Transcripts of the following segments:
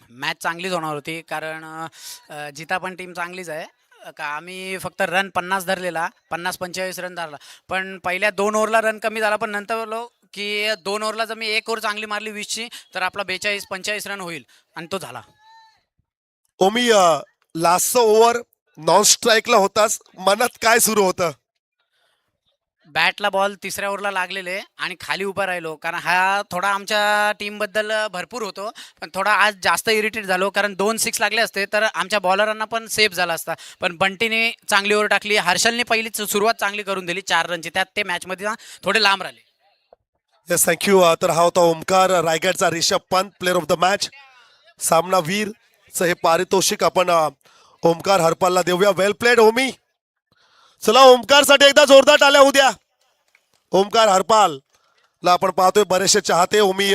Match चांगलीच होणार होती कारण जिता पण टीम चांगलीच आहे. का आम्ही फक्त रन 50 धरलेला, 50-45 रन धरला. पण पहिल्या 2 ओव्हरला रन कमी झाला, पण नंतर बोललो की 2 ओव्हरला जर मी 1 ओव्हर चांगली मारली 20ची तर आपला 42-45 रन होईल आणि तो झाला. ओमी, लास्टचा ओव्हर नॉन स्ट्राईकला होतास, मनात काय सुरू होतं? बॅटला बॉल तिसऱ्या ओव्हरला लागलेले आणि खाली उभा राहिलो कारण हा थोडा आमच्या टीमबद्दल भरपूर होतो, पण थोडा आज जास्त इरिटेट झालो कारण 2 6 लागले असते तर आमच्या बॉलरांना पण सेफ झाला असता. पण बंटीने चांगली ओव्हर टाकली, हर्षलने पहिली सुरुवात चांगली करून दिली 4 रनची, त्यात ते मॅचमध्ये थोडे लांब राहिले. Yes, thank you. तर हा होता ओमकार, रायगडचा Rishabh Pant, player of the match. सामना वीरचं हे पारितोषिक आपण ओमकार हरपालला देऊया. Well played Omi. चला, ओमकारसाठी एकदा जोरदार टाळ्या होऊ द्या. ओमकार हरपाल ला आपण पाहतोय बरेचसे चाहते ओमी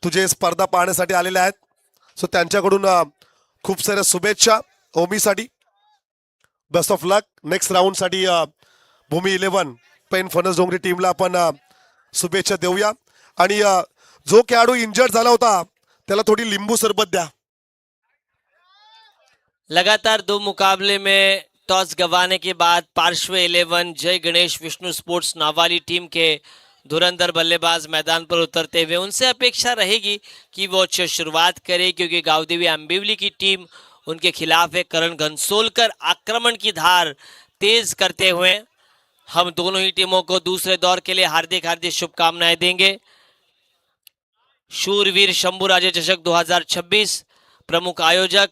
तुझे स्पर्धा पाहण्यासाठी आलेले आहेत. सो त्यांच्याकडून खूप साऱ्या शुभेच्छा ओमीसाठी. बेस्ट ऑफ लक नेक्स्ट राऊंडसाठी. भूमी 11 पेन फनस डोंगरी टीमला आपण शुभेच्छा देऊया. आणि जो खेळाडू इंजर्ड झाला होता त्याला थोडी लिंबू सरबत द्या. लगातार 2 मुकाबले में टॉस गंवाने के बाद पार्श्व 11 जय गणेश विष्णु स्पोर्ट्स नावाली टीम के धुरंधर बल्लेबाज मैदान पर उतरते हुए उनसे अपेक्षा रहेगी कि वो अच्छी शुरुआत करे, क्योंकि गावदेवी अंबिवली की टीम उनके खिलाफ है. करण घनसोलकर आक्रमण की धार तेज करते हुए हम दोनों ही टीमों को दूसरे दौर के लिए हार्दिक हार्दिक शुभकामनाएं देंगे. शूरवीर शंभूराजे चषक 2026 प्रमुख आयोजक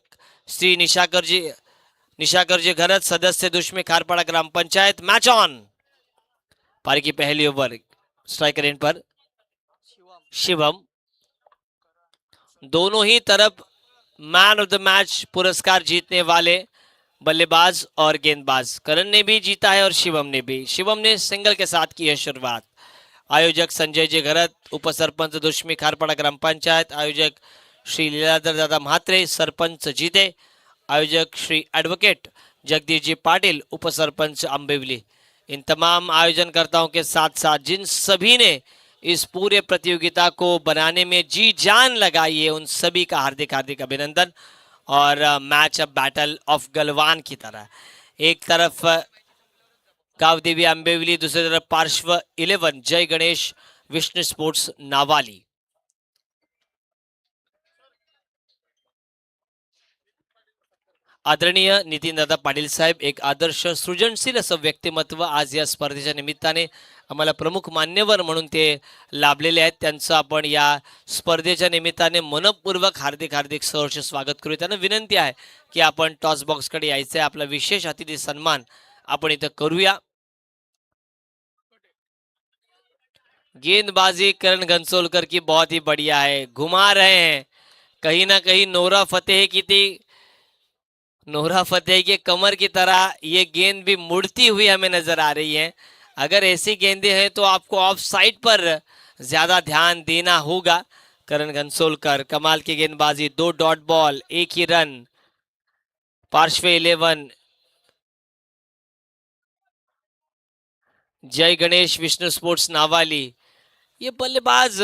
श्री निशाकर जी घरत, सदस्य दुश्मी खारपाड़ा ग्राम पंचायत. Match on. पारी की पहली ओवर स्ट्राइकर एंड पर शिवम. दोनों ही तरफ मैन ऑफ द मैच पुरस्कार जीतने वाले बल्लेबाज और गेंदबाज. करण ने भी जीता है और शिवम ने भी. शिवम ने सिंगल के साथ की है शुरुआत. आयोजक संजय जी घरत, उपसरपंच दुश्मी खारपाड़ा ग्राम पंचायत, आयोजक श्री लीलाधर दादा म्हात्रे, सरपंच जीते, आयोजक श्री एडवोकेट जगदीश जी पाटिल, उपसरपंच अंबिवली. इन तमाम आयोजनकर्ताओं के साथ साथ जिन सभी ने इस पूरे प्रतियोगिता को बनाने में जी जान लगाई है, उन सभी का हार्दिक हार्दिक अभिनंदन. और मैच अब बैटल ऑफ गलवान की तरह, एक तरफ गावदेवी अंबिवली, दूसरी तरफ पार्श्व 11 जय गणेश विष्णु स्पोर्ट्स नावाली. आदरणीय नितीनदादा पाटील साहेब, एक आदर्श सृजनशील असं व्यक्तिमत्व आज या स्पर्धेच्या निमित्ताने आम्हाला प्रमुख मान्यवर म्हणून ते लाभलेले आहेत. त्यांचं आपण या स्पर्धेच्या निमित्ताने मनपूर्वक हार्दिक हार्दिक सहर्ष स्वागत करूया. त्यांना विनंती आहे की आपण टॉस बॉक्सकडे यायचं आहे, आपला विशेष अतिथी सन्मान आपण इथं करूया. गेंदबाजी करण घनसोलकर की बहुत ही बढ़िया है, घुमा रहे हैं. कहीं ना कहीं नोरा फतेही के कमर की तरह ये गेंद भी मुड़ती हुई हमें नजर आ रही है. अगर ऐसी गेंदें हैं तो आपको ऑफ साइड पर ज्यादा ध्यान देना होगा. करण घनसोलकर कमाल की गेंदबाजी, 2 डॉट बॉल, 1 ही रन. पार्श्व 11 जय गणेश विष्णु स्पोर्ट्स नावाली. ये बल्लेबाज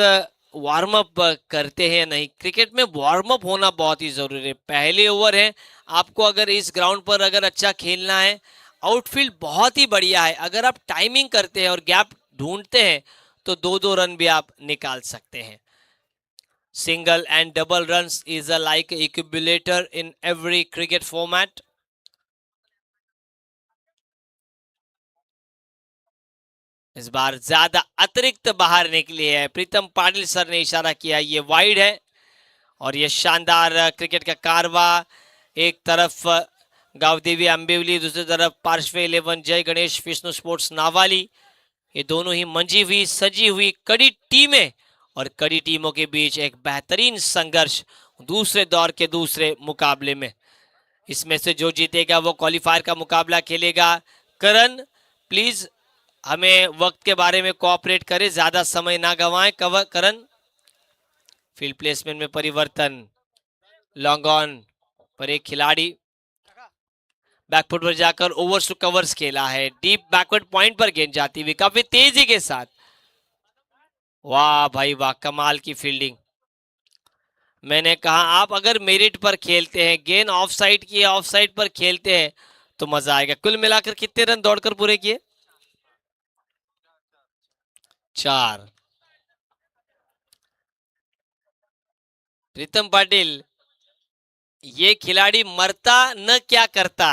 वार्म अप करते हैं नहीं. क्रिकेट में वार्म अप होना बहुत ही जरूरी है. पहले ओवर है, आपको अगर इस ग्राउंड पर अगर अच्छा खेलना है, आउटफील्ड बहुत ही बढ़िया है. अगर आप टाइमिंग करते हैं और गैप ढूंढते हैं तो 2-2 रन भी आप निकाल सकते हैं. Single and double runs is a like equilibrator in every cricket format. इस बार ज्यादा अतिरिक्त बाहर निकली है. प्रीतम पाटिल सर ने इशारा किया, ये वाइड है. और ये शानदार क्रिकेट का कारवा. एक तरफ गावदेवी अंबिवली, दूसरी तरफ पार्श्व 11 जय गणेश विष्णु स्पोर्ट्स नावाली. ये दोनों ही मंजी हुई सजी हुई कड़ी टीमें, और कड़ी टीमों के बीच एक बेहतरीन संघर्ष दूसरे दौर के दूसरे मुकाबले में. इसमें से जो जीतेगा वो क्वालिफायर का मुकाबला खेलेगा. करण, प्लीज हमें वक्त के बारे में कोऑपरेट करें, ज्यादा समय ना गंवाएं. करण, फील्ड प्लेसमेंट में परिवर्तन. लॉन्ग ऑन पर एक खिलाड़ी बैकफुट पर जाकर ओवर्स टू कवर्स खेला है. डीप बैकवर्ड पॉइंट पर गेंद जाती हुई काफी तेजी के साथ. वाह भाई वाह, कमाल की फील्डिंग. मैंने कहा आप अगर मेरिट पर खेलते हैं, गेंद ऑफ साइड की ऑफ साइड पर खेलते हैं तो मजा आएगा। कुल मिलाकर कितने रन दौड़कर पूरे किए? 4। प्रीतम पाटिल, ये खिलाड़ी मरता न क्या करता,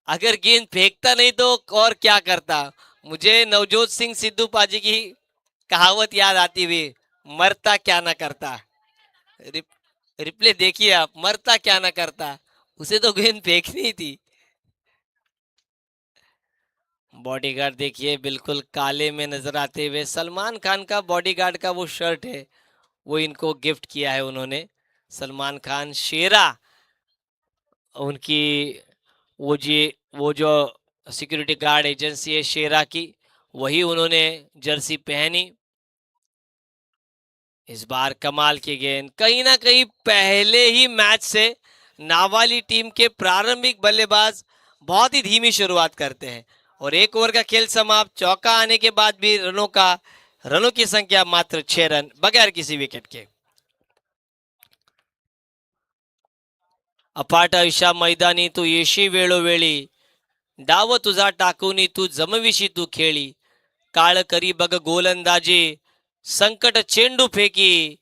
अगर गेंद फेंकता नहीं तो और क्या करता। मुझे नवजोत सिंह सिद्धू पाजी की कहावत याद आती हुई, मरता क्या न करता। रिप्ले देखिए आप, मरता क्या न करता, उसे तो गेंद फेंकनी थी। बॉडीगार्ड देखिए बिल्कुल काले में नजर आते हुए, सलमान खान का बॉडीगार्ड का वो शर्ट है वो इनको गिफ्ट किया है उन्होंने। सलमान खान शेरा उनकी वो जी वो जो सिक्योरिटी गार्ड एजेंसी है शेरा की, वही उन्होंने जर्सी पहनी। इस बार कमाल की गेंद, कहीं ना कहीं पहले ही मैच से नावाली टीम के प्रारंभिक बल्लेबाज बहुत ही धीमी शुरुआत करते हैं और एक ओवर का खेल समाप्त। चौका आने के बाद भी रनों की संख्या मात्र 6 रन बगैर किसी विकेट के। अफाट आयुष्या मैदानी तू येशी वेळोवेळी, डाव तुझा टाकूनी तू जमविशी तू खेळी, काळ करी बघ गोलंदाजी, संकट चेंडू फेकी।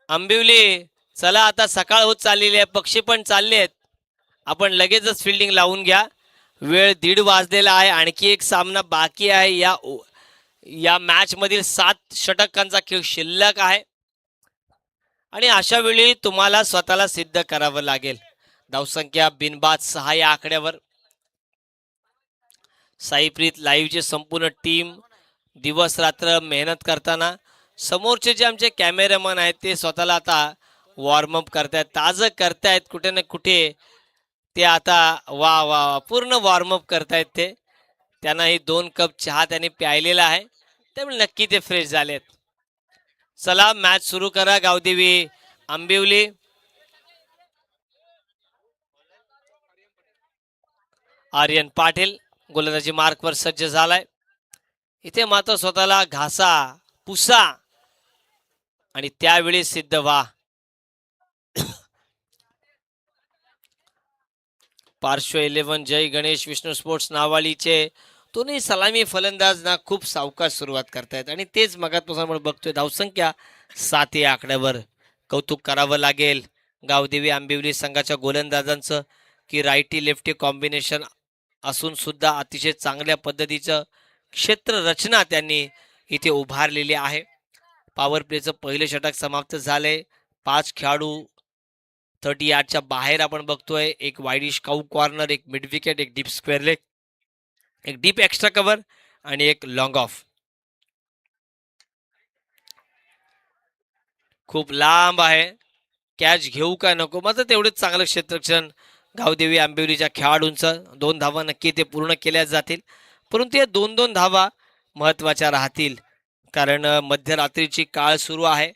आंबिवली, चला आता सकाळ होत चाललेली आहे, पक्षी पण चालले आहेत, आपण लगेचच फिल्डिंग लावून घ्या। वेळ 1:30 वाजलेला आहे, आणखी एक सामना बाकी आहे। या मॅच मधील 7 षटकांचा खेळ शिल्लक आहे आणि अशा वेळी तुम्हाला स्वतःला सिद्ध करावं लागेल। धावसंख्या बिनबाद 6 या आकड्यावर। साईप्रीत लाईव्हची संपूर्ण टीम दिवस रात्र मेहनत करताना, समोरचे जे आमचे कॅमेरामन आहेत ते स्वतःला आता वॉर्मअप करतायत, ताजं करतायत कुठे ना कुठे ते आता वा वा पूर्ण वॉर्मअप करतायत ते। त्यांनाही 2 कप चहा त्यांनी प्यायलेला आहे, त्यामुळे नक्की ते फ्रेश झालेत। चला मॅच सुरू करा गावदेवी आंबिवली। आर्यन पाटील गोलंदाजी मार्कवर सज्ज झालाय, इथे मात्र स्वतःला घासा पुसा आणि त्यावेळी सिद्ध व्हा। पार्श्व 11 जय गणेश विष्णू स्पोर्ट्स नावालीचे दोन्ही सलामी फलंदाज ना खूप सावकाश सुरुवात करतायत आणि तेच मगापासून आपण बघतोय। धावसंख्या 7 या आकड्यावर। कौतुक करावं लागेल गावदेवी आंबिवली संघाच्या गोलंदाजांचं की राईटी लेफ्टी कॉम्बिनेशन असून सुद्धा अतिशय चांगल्या पद्धतीचं क्षेत्र रचना त्यांनी इथे उभारलेली आहे। पॉवर प्लेचं पहिले षटक समाप्त झाले, 5 खेळाडू 30 यार्डच्या बाहेर आपण बघतोय। एक वाईडिश काऊ कॉर्नर, एक मिड विकेट, एक डीप स्क्वेअर लेग, एक डीप एक्स्ट्रा कव्हर आणि एक लॉंग ऑफ। खूप लांब आहे, कॅच घेऊ का नको, मात्र तेवढेच चांगलं क्षेत्ररक्षण गावदेवी आंबिवलीच्या खेळाडूंचं। 2 धावा नक्की ते पूर्ण केल्या जातील, परंतु या 2-2 धावा महत्वाच्या राहतील, कारण मध्यरात्रीची काळ सुरू आहे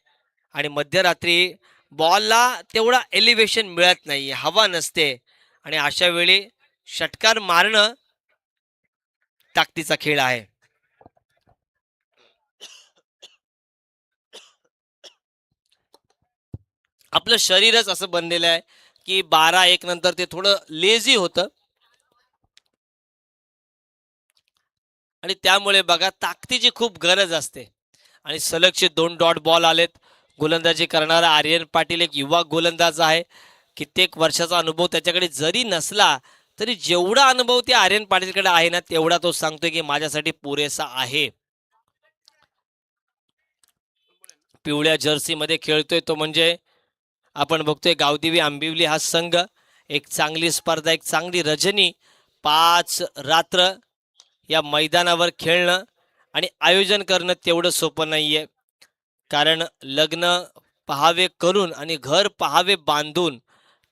आणि मध्यरात्री बॉलला तेवढा एलिव्हेशन मिळत नाही, हवा नसते आणि अशा वेळी षटकार मारणं ताकदीचा खेळ आहे। आपलं शरीरच असं बनलेलं आहे की 12-1 नंतर ते थोडं लेझी होतं आणि त्यामुळे बघा ताकदीची खूप गरज असते आणि सलगचे 2 डॉट बॉल आलेत। गोलंदाजी करणारा आर्यन पाटील एक युवा गोलंदाज आहे, कित्येक वर्षाचा अनुभव त्याच्याकडे जरी नसला तरी जेवढा अनुभव त्या आर्यन पाटीलकडे आहे ना, तेवढा तो सांगतोय की माझ्यासाठी पुरेसा आहे। पिवळ्या जर्सी मध्ये खेळतोय तो म्हणजे आपण बघतोय गावदेवी आंबिवली हा संघ। एक चांगली स्पर्धा, एक चांगली रजनी, 5 रात्र या मैदानावर खेळणं आणि आयोजन करणं तेवढं सोपं नाहीये, कारण लग्न पहावे करून आणि घर पहावे बांधून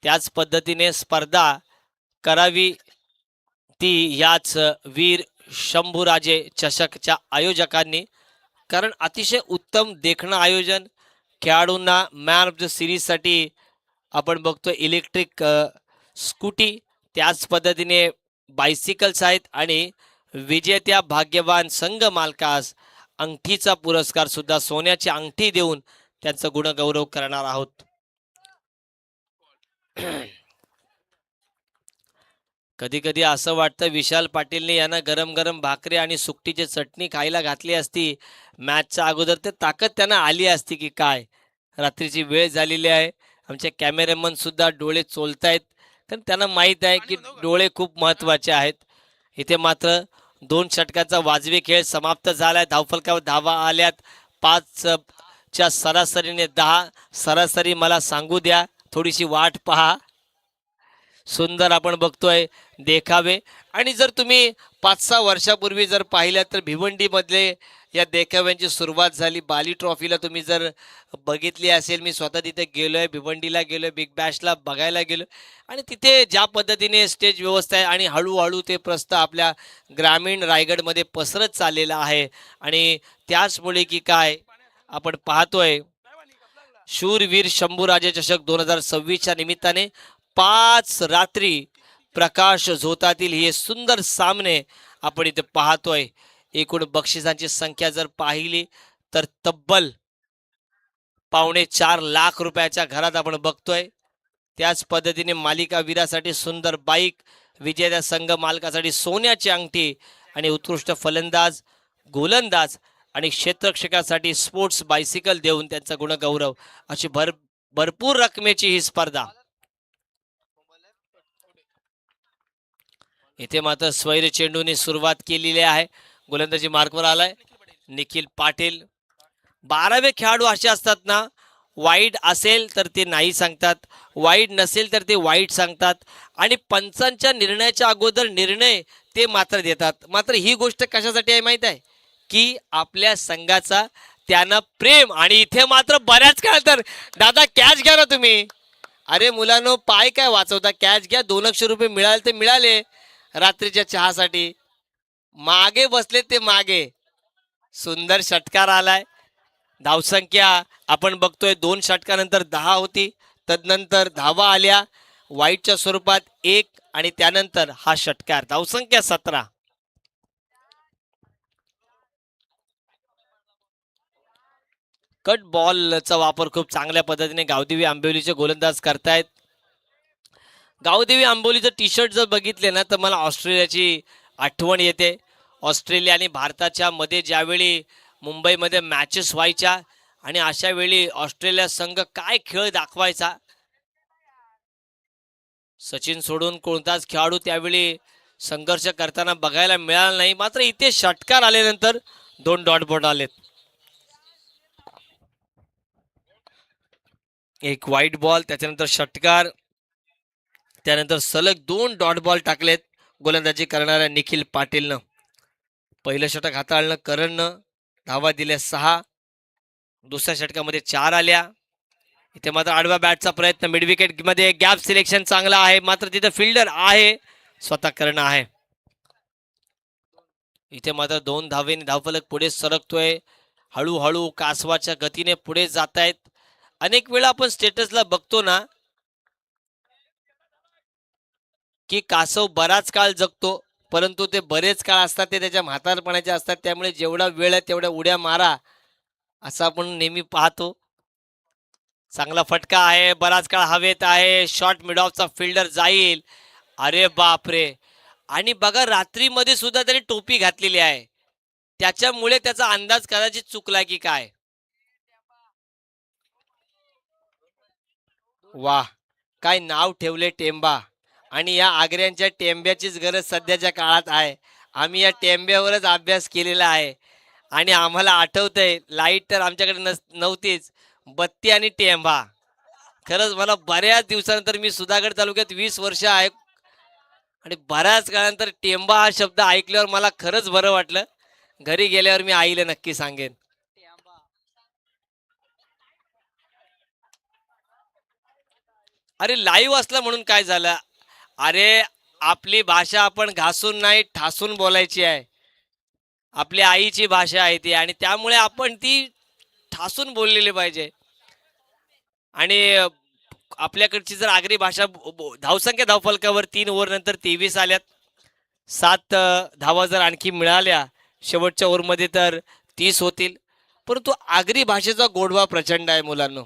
त्याच पद्धतीने स्पर्धा करावी ती याच वीर शंभूराजे चषकच्या आयोजकांनी, कारण अतिशय उत्तम देखणं आयोजन। खेळाडूंना मॅन ऑफ द सिरीजसाठी आपण बघतो इलेक्ट्रिक स्कूटी, त्याच पद्धतीने बायसिकल्स आहेत आणि विजेत्या भाग्यवान संघ मालकास अंगठीचा पुरस्कार सुद्धा, सोन्याची अंगठी देऊन त्यांचा गुणगौरव करणार आहोत। कधी कधी असं वाटतं विशाल पाटीलने यांना गरम गरम भाकरी आणि सुकटीची चटणी खायला घातली असती मॅचच्या अगोदर, तर ताकद त्यांना आली असती की काय. रात्रीची वेळ झालेली आहे. आमचे कॅमेरामन सुद्धा डोळे चोलतायत, कारण त्यांना माहीत आहे की डोळे खूप महत्त्वाचे आहेत. इथे मात्र 2 षटकाचा वाजवी खेळ समाप्त झालाय. धावफलकावर धावा आल्यात 5 च्या सरासरीने 10. सरासरी मला सांगू द्या, थोडीशी वाट पहा. सुंदर आपण बघतोय देखावे. आणि जर तुम्ही 5-6 वर्षापूर्वी जर पाहिलं तर भिवंडीमधले या देखाव्यांची सुरुवात झाली. बाली ट्रॉफीला तुम्ही जर बघितली असेल, मी स्वतः तिथे गेलोय, भिवंडीला गेलोय, बिग बॅशला बघायला गेलो, आणि तिथे ज्या पद्धतीने स्टेज व्यवस्था आहे आणि हळूहळू ते प्रस्थ आपल्या ग्रामीण रायगडमध्ये पसरत चाललेलं आहे. आणि त्याचमुळे की काय आपण पाहतोय शूरवीर शंभूराजे चषक 2026च्या निमित्ताने 5 रात्री प्रकाश झोतातील हे सुंदर सामने आपण इथे पाहतोय. एकूण बक्षिसांची संख्या जर पाहिली तर तब्बल 4.25 लाख रुपयाच्या घरात आपण बघतोय. त्याच पद्धतीने मालिका वीरासाठी सुंदर बाईक, विजेत्या संघ मालकासाठी सोन्याची अंगठी, आणि उत्कृष्ट फलंदाज, गोलंदाज आणि क्षेत्ररक्षकासाठी स्पोर्ट्स बायसिकल देऊन त्यांचा गुणगौरव, अशी भरपूर रकमेची ही स्पर्धा. इथे मात्र स्वैर चेंडूने सुरुवात केलेली आहे. गोलंदाजी मार्कवर आलाय निखिल पाटील. 12वे खेळाडू असे असतात ना, वाईट असेल तर ते नाही सांगतात, वाईट नसेल तर ते वाईट सांगतात, आणि पंचांच्या निर्णयाच्या अगोदर निर्णय ते मात्र देतात. मात्र ही गोष्ट कशासाठी आहे माहीत आहे, की आपल्या संघाचा त्यांना प्रेम. आणि इथे मात्र बऱ्याच काळ तर दादा कॅच घ्या ना तुम्ही. अरे मुलांनो, पाय काय वाचवता, कॅच घ्या. 200 रुपये मिळाले ते मिळाले रात्रीच्या चहासाठी. मागे बसले ते मागे. सुंदर षटकार आलाय. धावसंख्या आपण बघतोय 2 षटकानंतर 10 होती, तदनंतर धावा आल्या वाईटच्या स्वरूपात 1, आणि त्यानंतर हा षटकार. धावसंख्या 17. कट बॉलचा वापर खूप चांगल्या पद्धतीने गावदेवी आंबिवलीचे गोलंदाज करतायत. गावदेवी आंबोलीचं टी शर्ट जर बघितले ना, तर मला ऑस्ट्रेलियाची आठवण येते. ऑस्ट्रेलिया आणि भारताच्या मध्ये ज्यावेळी मुंबईमध्ये मॅचेस व्हायच्या, आणि अशा वेळी ऑस्ट्रेलिया संघ काय खेळ दाखवायचा. सचिन सोडून कोणताच खेळाडू त्यावेळी संघर्ष करताना बघायला मिळाला नाही. मात्र इथे षटकार आल्यानंतर 2 डॉट बॉल आलेत. एक वाईट बॉल, त्याच्यानंतर षटकार, त्यानंतर सलग 2 डॉट बॉल टाकलेत गोलंदाजी करणाऱ्या निखिल पाटीलनं. पहिलं षटक हाताळलं करणनं, धावा दिल्या 6. दुसऱ्या षटकामध्ये 4 आल्या. इथे मात्र आडव्या बॅटचा प्रयत्न, मिड विकेट मध्ये गॅप सिलेक्शन चांगला आहे, मात्र तिथे फिल्डर आहे, स्वतः करण आहे. इथे मात्र 2 धावेने धावफलक पुढे सरकतोय. हळूहळू कासवाच्या गतीने पुढे जातायत. अनेक वेळा आपण स्टेटसला बघतो ना, की कासव बराच काळ जगतो, परंतु ते बरेच काळ असतात ते त्याच्या म्हातारपणाचे असतात. त्यामुळे जेवढा वेळ आहे तेवढ्या उड्या मारा, असं आपण नेहमी पाहतो. चांगला फटका आहे, बराच काळ हवेत आहे. शॉर्ट मिड ऑफचा फिल्डर जाईल. अरे बापरे. आणि बघा रात्रीमध्ये सुद्धा त्याने टोपी घातलेली आहे, त्याच्यामुळे त्याचा अंदाज कदाचित चुकला की काय. वाह, काय नाव ठेवले टेंबा. आणि या आग्र्यांच्या टेंब्याचीच गरज सध्याच्या काळात आहे. आम्ही या टेंब्यावरच अभ्यास केलेला आहे, आणि आम्हाला आठवतंय लाईट तर आमच्याकडे नव्हतीच, बत्ती आणि टेंबा. खरंच मला बऱ्याच दिवसानंतर, मी सुधागड तालुक्यात 20 वर्ष आहे, आणि बऱ्याच काळानंतर टेंबा हा शब्द ऐकल्यावर मला खरंच बरं वाटलं. घरी गेल्यावर मी आईला नक्की सांगेन. अरे लाईव्ह असलं म्हणून काय झालं. अरे आपली भाषा आपण घासून नाही ठासून बोलायची आहे. आपली आईची भाषा आहे ती, आणि त्यामुळे आपण ती ठासून बोललेली पाहिजे. आणि आपल्याकडची जर आगरी भाषा, धावसंख्या धावफलकावर 3 ओव्हर नंतर 23 आल्यात. 7 धावा जर आणखी मिळाल्या शेवटच्या ओव्हरमध्ये तर 30 होतील. परंतु आगरी भाषेचा गोडवा प्रचंड आहे मुलांनो.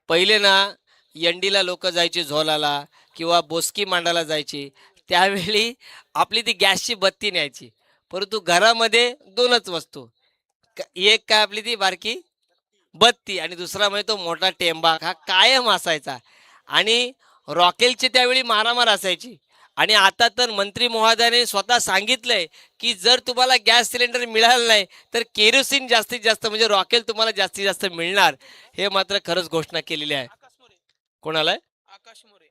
पहिले ना यंडीला लोक जायची झोलाला किंवा बोसकी मांडायला जायची, त्यावेळी आपली ती गॅसची बत्ती न्यायची. परंतु घरामध्ये दोनच वस्तू, एक काय आपली ती बारकी बत्ती आणि दुसरा म्हणजे तो मोठा टेंबा, हा कायम असायचा. आणि रॉकेलची त्यावेळी मारामार असायची. आणि आता तर मंत्री महोदयाने स्वतः सांगितलंय की जर तुम्हाला गॅस सिलेंडर मिळालं नाही तर केरोसिन जास्तीत जास्त म्हणजे रॉकेल तुम्हाला जास्तीत जास्त मिळणार. हे मात्र खरंच घोषणा केलेली आहे. कोणाला?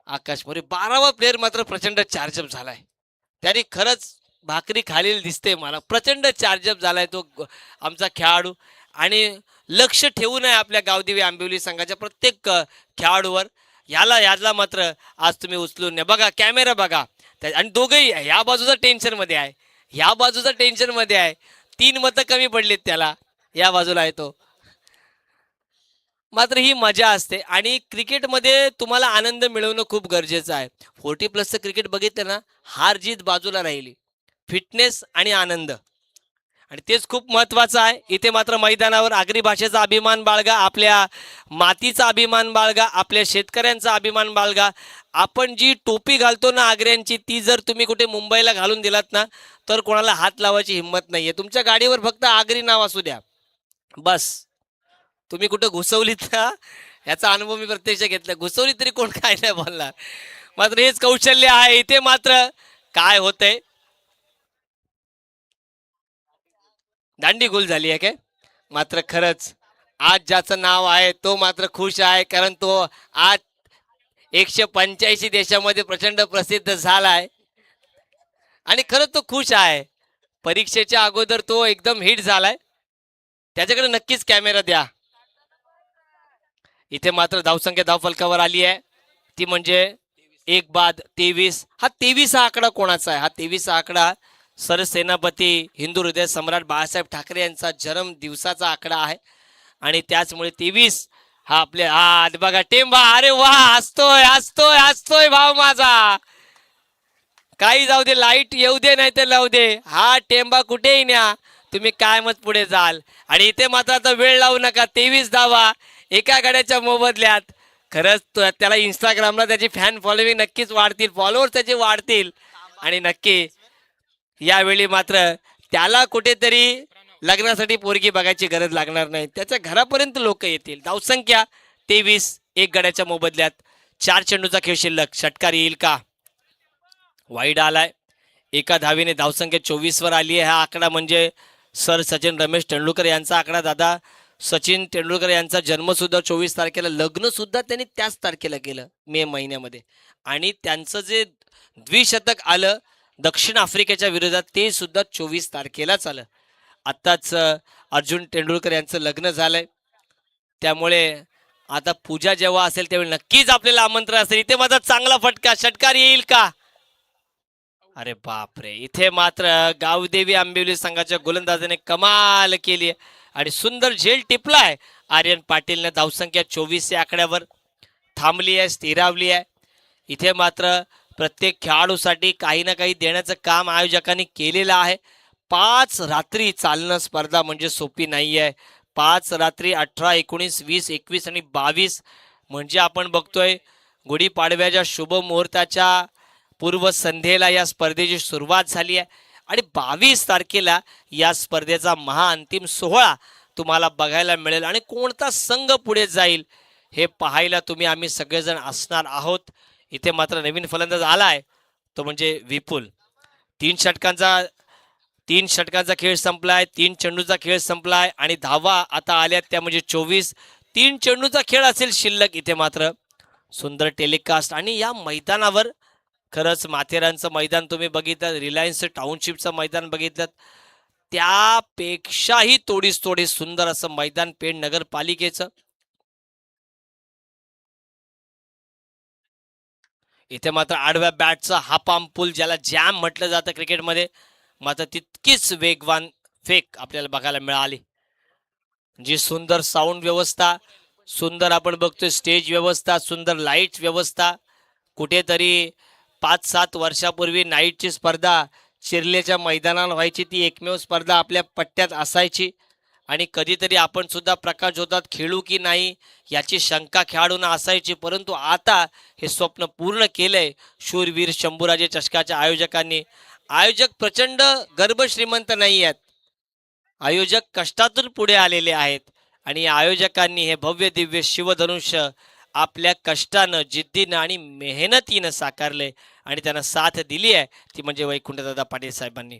आकाश मोरे. 12वा प्लेअर मात्र प्रचंड चार्जअप झालाय. त्याने खरंच भाकरी खालील दिसते मला. प्रचंड चार्जअप झालाय तो आमचा खेळाडू. आणि लक्ष ठेवून आहे आपल्या गावदेवी आंबिवली संघाच्या प्रत्येक खेळाडूवर. याला मात्र आज तुम्ही उचलून नाही. बघा कॅमेरा बघा. आणि दोघंही ह्या बाजूचा टेन्शन मध्ये आहे, ह्या बाजूचा टेन्शन मध्ये आहे. 3 मतं कमी पडलीत त्याला, या बाजूला आहे तो. मात्र ही मजा असते आणि क्रिकेटमध्ये तुम्हाला आनंद मिळवणं खूप गरजेचं आहे. 40+ क्रिकेट बघितलं ना, हार जीत बाजूला राहिली, फिटनेस आणि आनंद, आणि तेच खूप महत्वाचं आहे. इथे मात्र मैदानावर आगरी भाषेचा अभिमान बाळगा, आपल्या मातीचा अभिमान बाळगा, आपल्या शेतकऱ्यांचा अभिमान बाळगा. आपण जी टोपी घालतो ना आग्र्यांची, ती जर तुम्ही कुठे मुंबईला घालून दिलात ना तर कोणाला हात लावायची हिंमत नाहीये. तुमच्या गाडीवर फक्त आगरी नाव असू द्या बस. तुम्ही कुठं घुसवलीत ना, याचा अनुभव मी प्रत्यक्ष घेतला, घुसवली तरी कोण काय नाही बोलणार. मात्र हेच कौशल्य आहे. इथे मात्र काय होतंय, दांडी गुल झाली आहे काय. मात्र खरंच आज ज्याचं नाव आहे तो मात्र खुश आहे, कारण तो आज 185 देशामध्ये प्रचंड प्रसिद्ध झालाय. आणि खरंच तो खुश आहे. परीक्षेच्या अगोदर तो एकदम हिट झालाय. त्याच्याकडे नक्कीच कॅमेरा द्या. इथे मात्र धावसंख्या धावफलकावर आली आहे, ती म्हणजे 1 बाद 23. हा 23 हा आकडा कोणाचा आहे? हा 23 हा आकडा सरसेनापती हिंदू हृदय सम्राट बाळासाहेब ठाकरे यांचा जन्म दिवसाचा आकडा आहे. आणि त्याचमुळे 23 हा आपले हा बघा टेंबा. अरे वा, हसतोय हसतोय हसतोय भाव माझा. काही जाऊ दे, लाईट येऊ दे नाही तर लावू दे, हा टेंबा कुठेही न्या, तुम्ही कायमच पुढे जाल. आणि इथे मात्र आता वेळ लावू नका. 23 धावा एका गड्याच्या मोबदल्यात. खरंच त्याला इंस्टाग्रामला त्याची फॅन फॉलोविंग नक्कीच वाढतील, फॉलोअर्स त्याचे वाढतील. आणि नक्की यावेळी मात्र त्याला कुठेतरी लग्नासाठी पोरगी बघायची गरज लागणार नाही, त्याच्या घरापर्यंत लोक येतील. धावसंख्या 23, 1 गड्याच्या मोबदल्यात. 4 चेंडूचा खेळ शिल्लक. षटकार येईल का? वाईड आलाय. एका धावीने धावसंख्या 24 वर आली आहे. हा आकडा म्हणजे सर सचिन रमेश तेंडुलकर यांचा आकडा. दादा सचिन तेंडुलकर यांचा जन्म सुद्धा 24 तारखेला, लग्न सुद्धा त्यांनी त्याच तारखेला केलं, मे महिन्यामध्ये. आणि त्यांचं जे द्विशतक आलं दक्षिण आफ्रिकेच्या विरोधात, ते सुद्धा 24 तारखेलाच आलं. आत्ताच अर्जुन तेंडुलकर यांचं लग्न झालंय, त्यामुळे आता पूजा जेव्हा असेल त्यावेळी नक्कीच आपल्याला आमंत्रण असेल. इथे माझा चांगला फटका, षटकार येईल का? अरे बापरे, इथे मात्र गावदेवी आंबिवली संघाच्या गोलंदाजाने कमाल केली आणि सुंदर झेल टिपलाय. आर्यन पाटीलने धावसंख्या 24 या आकड्यावर थांबली आहे, स्थिरावली आहे. इथे मात्र प्रत्येक खेळाडूसाठी काही ना काही देण्याचं काम आयोजकांनी केलेलं आहे. 5 रात्री चालणं स्पर्धा म्हणजे सोपी नाही आहे. 5 रात्री 18, 19, 20, 21 आणि 22 म्हणजे आपण बघतोय गुढीपाडव्याच्या शुभ मुहूर्ताच्या पूर्वसंध्येला या स्पर्धेची सुरुवात झाली आहे. आणि 22 तारखेला या स्पर्धेचा महाअंतिम सोहळा तुम्हाला बघायला मिळेल. आणि कोणता संघ पुढे जाईल हे पाहायला आम्ही सगळेजण असणार आहोत. इथे मात्र नवीन फलंदाज आलाय, तो म्हणजे विपुल. 3 षटकांचा खेळ संपलाय, 3 चेंडूचा खेळ संपलाय आणि धावा आता आल्यात त्या म्हणजे 24. 3 चेंडूचा खेळ असेल शिल्लक. इथे मात्र सुंदर टेलिकास्ट. आणि या मैदानावर खरंच माथेरानचं मैदान तुम्ही बघितलं, रिलायन्स टाउनशिपचं मैदान बघितलं, त्यापेक्षाही थोडीच सुंदर असं मैदान पेण नगरपालिकेचं. इथे मात्र आडव्या बॅटचा हा पाम पूल, ज्याला जॅम म्हटलं जातं क्रिकेटमध्ये, मात्र तितकीच वेगवान फेक आपल्याला बघायला मिळाली. जी सुंदर साऊंड व्यवस्था, सुंदर आपण बघतोय स्टेज व्यवस्था, सुंदर लाईट व्यवस्था. कुठेतरी 5-7 वर्षापूर्वी नाईटची स्पर्धा चिरलेच्या मैदानावर व्हायची, ती एकमेव स्पर्धा आपल्या पट्ट्यात असायची. आणि कधीतरी आपण सुद्धा प्रकाश जोरात खेळू की नाही याची शंका खेळाडूंना असायची, परंतु आता हे स्वप्न पूर्ण केलंय शूरवीर शंभूराजे चषकाच्या आयोजकांनी. आयोजक प्रचंड गर्भ श्रीमंत नाही आहेत, आयोजक कष्टातून पुढे आलेले आहेत आणि या आयोजकांनी हे भव्य दिव्य शिवधनुष्य आपल्या कष्टानं, जिद्दीनं आणि मेहनतीनं साकारले आणि त्यांना साथ दिली आहे ती म्हणजे वैकुंठदादा पाटील साहेबांनी.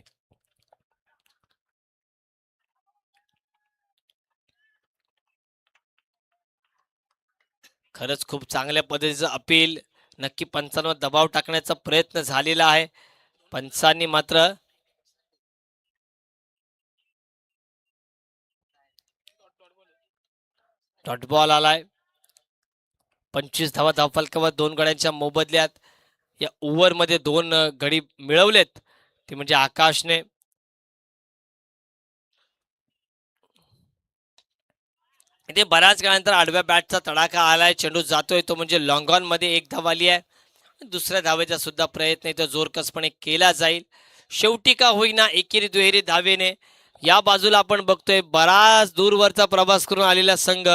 खरंच खूप चांगल्या पद्धतीचं अपील, नक्की पंचांवर दबाव टाकण्याचा प्रयत्न झालेला आहे. पंचांनी मात्र डॉट बॉल आलाय. 25 धावा धावफलकावर 2 गड्यांच्या मोबदल्यात या ओव्हरमध्ये 2 गडी मिळवलेत ते म्हणजे आकाशने. इथे बऱ्याच काळानंतर आडव्या बॅटचा तडाखा आलाय, चेंडू जातोय तो म्हणजे लॉंग ऑन मध्ये एक धाव आली आहे. दुसऱ्या धावेचा सुद्धा प्रयत्न इथं जोरकसपणे केला जाईल. शेवटी का होईना एकेरी दुहेरी धावेने या बाजूला आपण बघतोय बराच दूरवरचा प्रवास करून आलेला संघ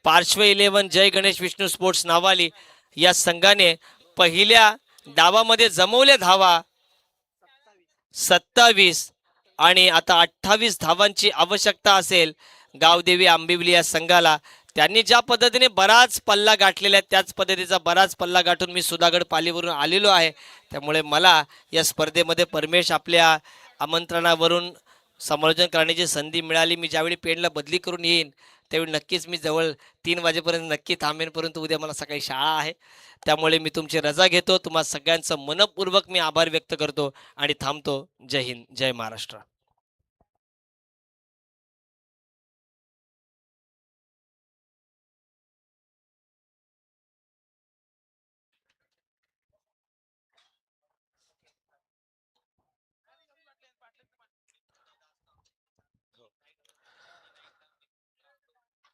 पार्श्व 11 जय गणेश विष्णू स्पोर्ट्स नावाली या संघाने पहिल्या डावामध्ये जमवल्या धावा 27 आणि आता 28 धावांची आवश्यकता असेल गावदेवी आंबिवली या संघाला. त्यांनी ज्या पद्धतीने बराच पल्ला गाठलेला आहे त्याच पद्धतीचा बराच पल्ला गाठून मी सुधागड पालीवरून आलेलो आहे. त्यामुळे मला या स्पर्धेमध्ये परमेश आपल्या आमंत्रणावरून समालोचन करण्याची संधी मिळाली. मी ज्यावेळी पेणला बदली करून येईन त्यावेळी नक्कीच मी जवळ 3 वाजेपर्यंत नक्की थांबेन, परंतु उद्या मला सकाळी शाळा आहे. त्यामुळे मी तुमची रजा घेतो. तुम्हा सगळ्यांचं मनपूर्वक मी आभार व्यक्त करतो आणि थांबतो. Jai Hind, Jai Maharashtra.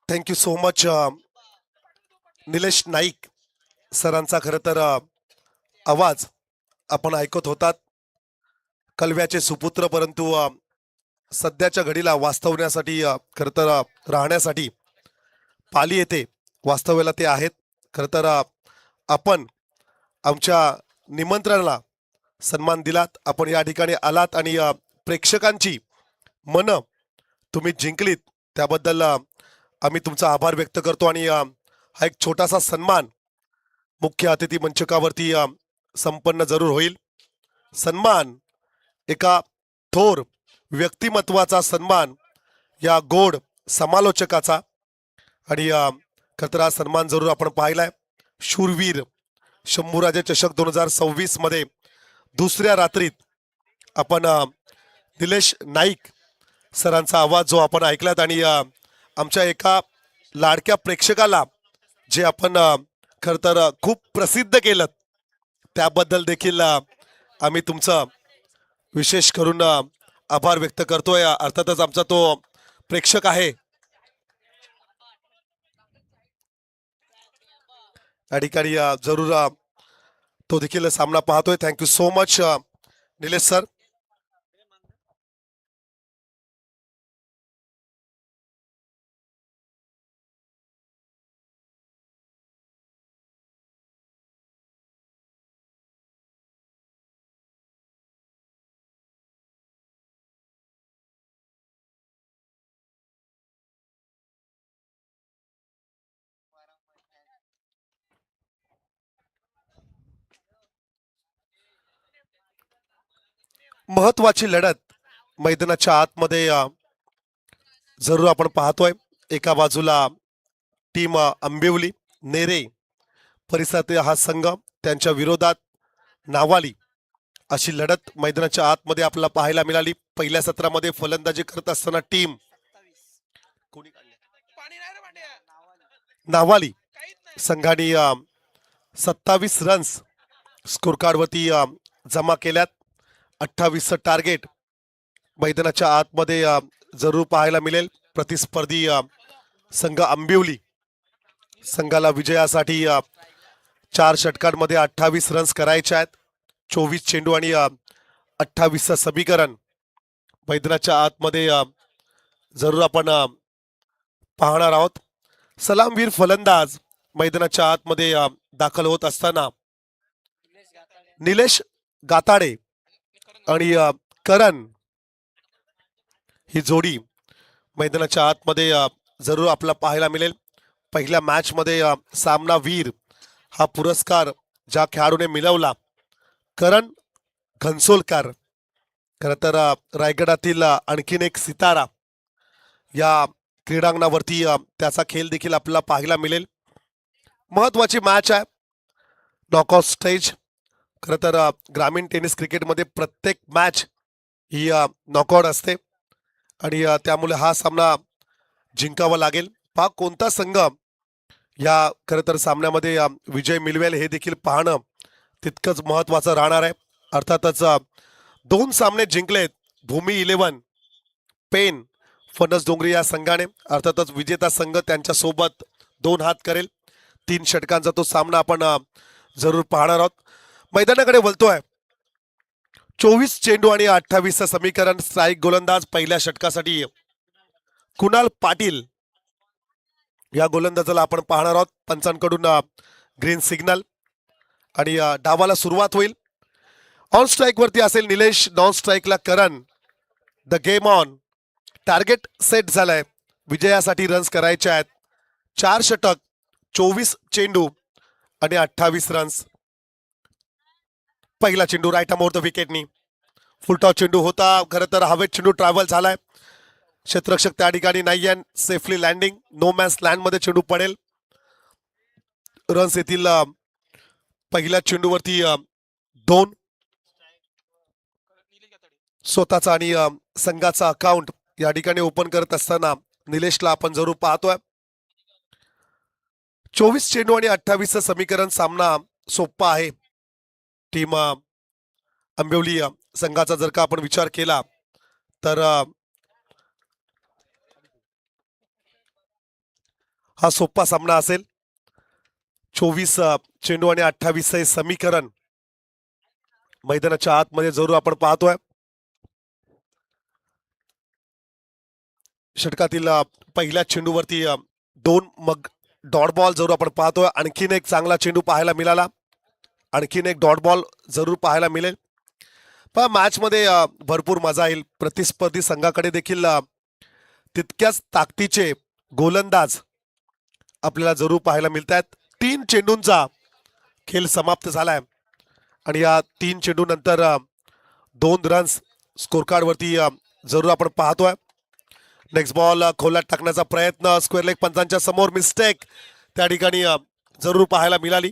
Thank you so much Nilesh Naik सरांचा खरं तर आवाज आपण ऐकत होतात. कलव्याचे सुपुत्र, परंतु सध्याच्या घडीला वास्तवण्यासाठी खरं तर राहण्यासाठी पाली येथे वास्तव्याला ते आहेत. खरं तर आपण आमच्या निमंत्रणाला सन्मान दिलात, आपण या ठिकाणी आलात आणि प्रेक्षकांची मनं तुम्ही जिंकलीत त्याबद्दल आम्ही तुमचा आभार व्यक्त करतो. आणि हा एक छोटासा सन्मान मुख्य अतिथी मंचकावरती संपन्न जरूर होईल. सन्मान एका थोर व्यक्तिमत्वाचा सन्मान या गोड समालोचकाचा आणि खरं तर हा सन्मान जरूर आपण पाहिलाय. शूरवीर शंभूराजे चषक 2026 मध्ये दुसऱ्या रात्रीत आपण निलेश नाईक सरांचा आवाज जो आपण ऐकलात आणि आमच्या एका लाडक्या प्रेक्षकाला जे आपण खरं तर खूप प्रसिद्ध केलं त्याबद्दल देखील आम्ही तुमचं विशेष करून आभार व्यक्त करतोय. अर्थातच आमचा तो प्रेक्षक आहे या ठिकाणी जरूर तो देखील सामना पाहतोय. Thank you so much Nilesh sir. महत्वाची लढत मैदानाच्या आतमध्ये जरूर आपण पाहतोय. एका बाजूला टीम आंबिवली नेरे परिसरातील हा संघ, त्यांच्या विरोधात नावाली अशी लढत मैदानाच्या आतमध्ये आपल्याला पाहायला मिळाली. पहिल्या सत्रामध्ये फलंदाजी करत असताना टीम नावाली संघाने 27 रन्स स्कोर कार्डवरती जमा केल्यात. 28चं टार्गेट मैदानाच्या आतमध्ये जरूर पाहायला मिळेल. प्रतिस्पर्धी संघ आंबिवली संघाला विजयासाठी 4 षटकांमध्ये 28 रन्स करायचे आहेत. 24 चेंडू आणि 28चं समीकरण मैदानाच्या आतमध्ये जरूर आपण पाहणार आहोत. सलामवीर फलंदाज मैदानाच्या आतमध्ये दाखल होत असताना निलेश गाताडे आणि करण ही जोडी मैदानाच्या आतमध्ये जरूर आपल्याला पाहायला मिळेल. पहिल्या मॅच मध्ये सामनावीर हा पुरस्कार ज्या खेळाडूने मिळवला करण घनसोलकर. खरं तर रायगडातील आणखीन एक सितारा या क्रीडांगणावरती त्याचा खेळ देखील आपल्याला पाहायला मिळेल. महत्वाची मॅच आहे, नॉकआउट स्टेज. खरं तर ग्रामीण टेनिस क्रिकेटमध्ये प्रत्येक मॅच ही नॉकआउट असते आणि त्यामुळे हा सामना जिंकावा लागेल. पहा कोणता संघ या खरं तर सामन्यामध्ये विजय मिळवेल हे देखील पाहणं तितकंच महत्वाचं राहणार आहे. अर्थातच 2 सामने जिंकलेत भूमी 11 पेन फणस डोंगरी या संघाने. अर्थातच विजेता संघ त्यांच्यासोबत 2 हात करेल. 3 षटकांचा तो सामना आपण जरूर पाहणार आहोत. मैदानाकडे बोलतोय 24 चेंडू आणि 28चं समीकरण. स्ट्राईक गोलंदाज पहिल्या षटकासाठी कुणाल पाटील या गोलंदाजाला आपण पाहणार आहोत. पंचांकडून ग्रीन सिग्नल आणि डावाला सुरुवात होईल. ऑन स्ट्राईक वरती असेल निलेश, नॉन स्ट्राईकला Karan. The game on. Target set झालाय, विजयासाठी रन्स करायचे आहेत. 4 षटक, 24 चेंडू आणि 28 रन्स. पहिला चेंडू राईट मोर द विकेटनी. फुलटॉस चेंडू होता, खरं तर हवेत चेंडू ट्रॅव्हल झालाय. क्षेत्ररक्षक त्या ठिकाणी नाहीये. Safely landing, no man's land मध्ये चेंडू पडेल. रन्स येतील पहिल्या चेंडूवरती 2. स्वतःचा आणि संघाचा अकाउंट या ठिकाणी ओपन करत असताना निलेशला आपण जरूर पाहतोय. 24 चेंडू आणि 28चं समीकरण. सामना सोपा आहे. टीम आंबिवली संघाचा जर का आपण विचार केला तर हा सोपा सामना असेल. 24 चेंडू आणि 28 हे समीकरण मैदानाच्या आतमध्ये जरूर आपण पाहतोय. षटकातील पहिल्या चेंडूवरती 2, मग डॉट बॉल जरूर आपण पाहतोय. आणखीन एक चांगला चेंडू पाहायला मिळाला. आणखीन एक डॉट बॉल जरूर पाहायला मिळेल. पण मॅच मध्ये भरपूर मजा येईल. प्रतिस्पर्धी संघाकडे देखील तितक्याच ताकदीचे गोलंदाज आपल्याला जरूर पाहायला मिळत आहेत. 3 चेंडूंचा खेळ समाप्त झालाय आणि या 3 चेंडू नंतर 2 रन्स स्कोर कार्ड वरती जरूर आपण पाहतोय. नेक्स्ट बॉल खोलात टाकण्याचा प्रयत्न, स्क्वेअर लेग पंचांच्या समोर मिस्टेक त्या ठिकाणी जरूर पाहायला मिळाली.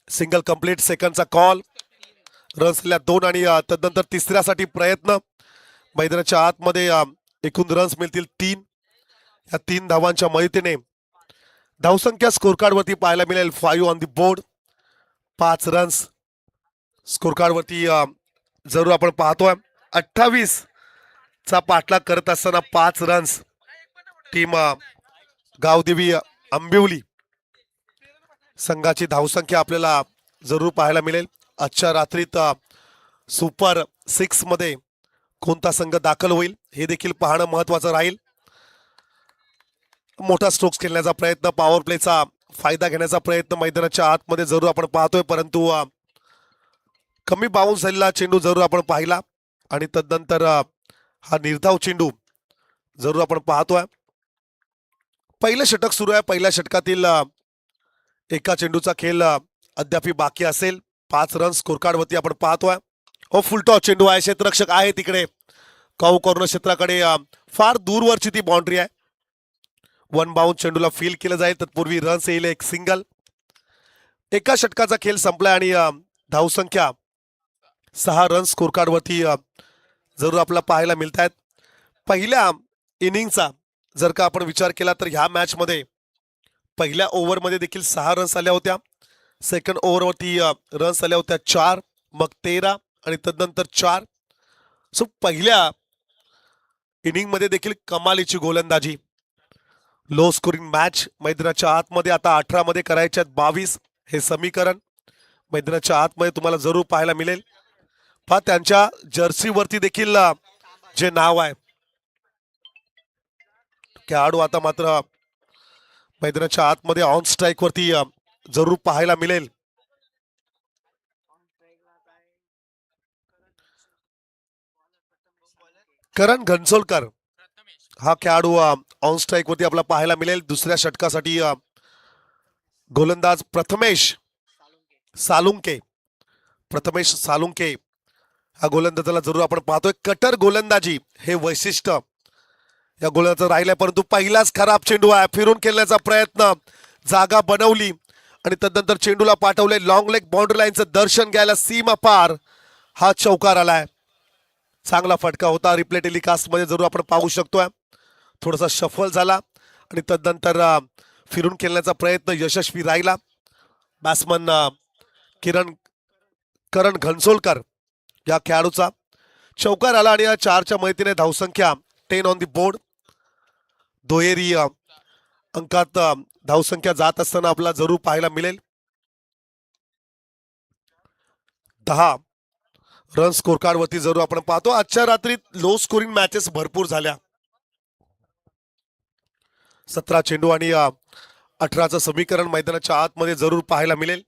सिंगल कंप्लीट सेकंडचा कॉल. रन्स 2 आणि तदनंतर तिसऱ्यासाठी प्रयत्न. मैदानाच्या आतमध्ये एकूण रन्स मिळतील 3. या 3 धावांच्या मदतीने धावसंख्या स्कोर कार्ड वरती पाहायला मिळेल 5 on the board. 5 runs score card वरती जरूर आपण पाहतोय. 28 चा पाठलाग करत असताना 5 रन्स टीम गावदेवी आंबिवली संघाची धावसंख्या आपल्याला जरूर पाहायला मिळेल. आजच्या रात्रीत सुपर 6 मध्ये कोणता संघ दाखल होईल हे देखील पाहणं महत्वाचं राहील. मोठा स्ट्रोक्स खेळण्याचा प्रयत्न, पॉवर प्लेचा फायदा घेण्याचा प्रयत्न मैदानाच्या आतमध्ये जरूर आपण पाहतोय. परंतु कमी बाउन्स झालेला चेंडू जरूर आपण पाहिला आणि तदनंतर हा निर्धाव चेंडू जरूर आपण पाहतोय. पहिलं षटक सुरू आहे. पहिल्या षटकातील एका चेंडूचा खेळ अद्याप बाकी असेल. 5 रन्स स्कोर कार्ड वरती आपण पाहतोय. फुलटॉस चेंडू आहे. क्षेत्ररक्षक आहे तिकडे काऊ कॉर्नर क्षेत्राकडे. फार दूरवरची ती बाउंड्री आहे. 1 बाउन्स चेंडूला फील केलं जाईल. तत्पूर्वी रन्स येईल एक सिंगल. एका षटकाचा खेळ संपलाय आणि धावसंख्या 6 रन्स स्कोर कार्ड वरती जरूर आपल्याला पाहायला मिळत आहेत. पहिल्या इनिंगचा जर का आपण विचार केला तर ह्या मॅच मध्ये पहिल्या ओव्हरमध्ये देखील 6 रन्स आल्या होत्या. सेकंड ओव्हरवरती रन्स आल्या होत्या 4, मग 13 आणि तदनंतर 4. सो पहिल्या इनिंग मध्ये देखील कमालीची गोलंदाजी. लो स्कोरिंग मॅच मैदानाच्या आतमध्ये आता 18 मध्ये करायच्यात 22 हे समीकरण मैदानाच्या आतमध्ये तुम्हाला जरूर पाहायला मिळेल. पहा त्यांच्या जर्सीवरती देखील जे नाव आहे. खेळाडू आता मात्र मैदानाच्या आतमध्ये ऑन स्ट्राईक वरती जरूर पाहायला मिळेल. करण घनसोलकर हा खेळाडू ऑन स्ट्राईक वरती आपल्याला पाहायला मिळेल. दुसऱ्या षटकासाठी गोलंदाज प्रथमेश सालुंके हा गोलंदाजाला जरूर आपण पाहतोय. कटर गोलंदाजी हे वैशिष्ट्य या गोलंदाजाचं राहिलंय, परंतु पहिलाच खराब चेंडू आहे. फिरून खेळण्याचा प्रयत्न, जागा बनवली आणि तदनंतर चेंडूला पाठवले लॉंग लेग बाउंड्री लाईनचं दर्शन घ्यायला सीमा पार. हा चौकार आलाय. चांगला फटका होता. रिप्ले टेलिकास्ट मध्ये जरूर आपण पाहू शकतोय. थोडासा शफल झाला आणि तदनंतर फिरून खेळण्याचा प्रयत्न यशस्वी राहिला. बॅट्समन करण घनसोलकर या खेळाडूचा चौकार आला आणि या 4च्या मदतीने धावसंख्या 10 ऑन दी बोर्ड. दुहेरी अंकात धावसंख्या जात असताना आपल्याला जरूर पाहायला मिळेल. 10 रन स्कोर कार्ड वरती जरूर आपण पाहतो. आजच्या रात्रीत लो स्कोरिंग मॅचेस भरपूर झाल्या. 17 चेंडू आणि 18चं समीकरण मैदानाच्या आतमध्ये जरूर पाहायला मिळेल.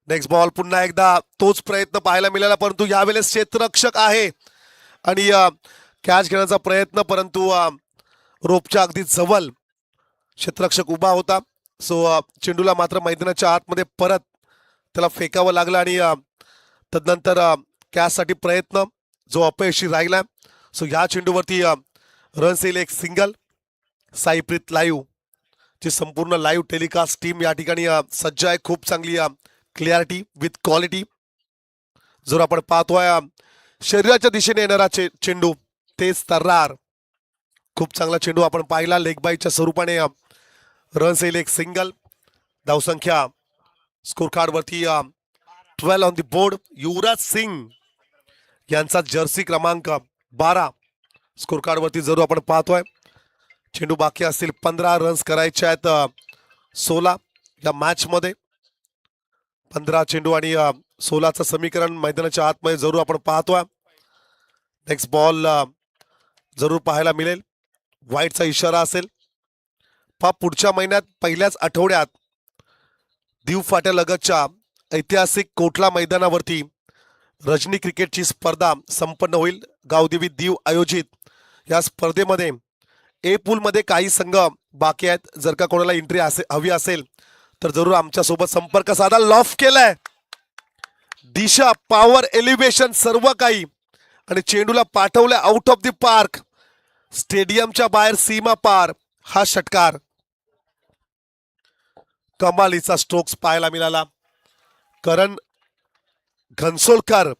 नेक्स्ट बॉल पुन्हा एकदा तोच प्रयत्न पाहायला मिळाला, परंतु यावेळेस क्षेत्ररक्षक आहे आणि कॅच घेण्याचा प्रयत्न, परंतु रोपच्या अगदी जवळ क्षेत्ररक्षक उभा होता. सो चेंडूला मात्र मैदानाच्या आतमध्ये परत त्याला फेकावं लागलं आणि तदनंतर कॅचसाठी प्रयत्न जो अपयशी राहिला. सो या चेंडूवरती रन्स येईल एक सिंगल. साईप्रीत लाईव्ह ची संपूर्ण लाईव्ह टेलिकास्ट टीम या ठिकाणी सज्ज आहे. खूप चांगली क्लिअरिटी विथ क्वालिटी जर आपण पाहतोय. शरीराच्या दिशेने येणारा चेंडू तेच तर्रार. खूप चांगला चेंडू आपण पाहिला. लेग बाईच्या स्वरूपाने रन्स येईल एक सिंगल. धावसंख्या स्कोर कार्ड वरती 12 on the board. Yuvraj Singh यांचा जर्सी क्रमांक 12 स्कोर कार्ड वरती जरूर आपण पाहतोय. चेंडू बाकी असतील 15 रन्स करायचे आहेत 16 या मॅच मध्ये. 15 चेंडू आणि 16चं समीकरण मैदानाच्या आतमध्ये जरूर आपण पाहतोय. नेक्स्ट बॉल जरूर पाहायला मिळेल. व्हाईटचा इशारा असेल. पुढच्या महिन्यात पहिल्याच आठवड्यात दीव फाट्यालगतच्या ऐतिहासिक कोटला मैदानावरती रजनी क्रिकेटची स्पर्धा संपन्न होईल. गावदेवी दीव आयोजित या स्पर्धेमध्ये ए पूल मध्ये काही संघ बाकी आहेत. जर का कोणाला एंट्री हवी असेल तर जरूर आमच्यासोबत संपर्क साधा. लॉफ्ट केलाय, दिशा, पॉवर, एलिव्हेशन सर्व काही आणि चेंडूला पाठवलं आउट ऑफ द पार्क. स्टेडियमच्या बाहेर सीमा पार. हा षटकार कमालीचा स्ट्रोक्स पाहायला मिळाला. करण घनसोलकर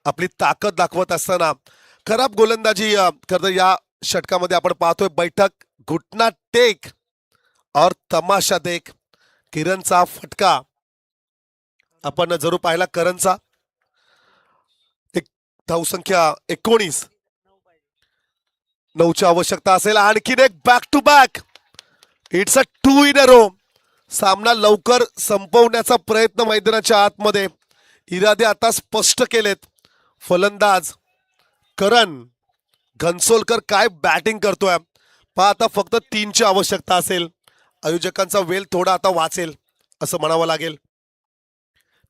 आपली ताकद दाखवत असताना खराब गोलंदाजी करत या षटकामध्ये आपण पाहतोय. बैठक, घुटना टेक और तमाशा देख. किरणचा फटका आपण जरूर पाहिला. करणचा एक धावसंख्या 19. 9ची आवश्यकता असेल. आणखीन एक back to back. It's a 2 in a row. सामना लवकर संपवण्याचा प्रयत्न मैदानाच्या आतमध्ये. इरादे आता स्पष्ट केलेत. फलंदाज करण घनसोलकर काय बॅटिंग करतोय पहा. आता फक्त 3ची आवश्यकता असेल. आयोजकांचा वेळ थोडा आता वाचेल असं म्हणावं लागेल.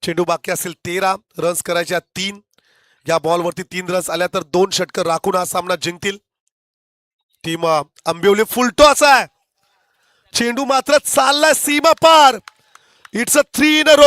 चेंडू बाकी असेल 13 रन्स करायच्या 3. या बॉलवरती 3 रन्स आल्या तर 2 षटकर राखून हा सामना जिंकतील. टीम आंबिवली फुल टॉस आहे. चेंडू मात्र चाललाय सीमा पार. It's a 3 in a row.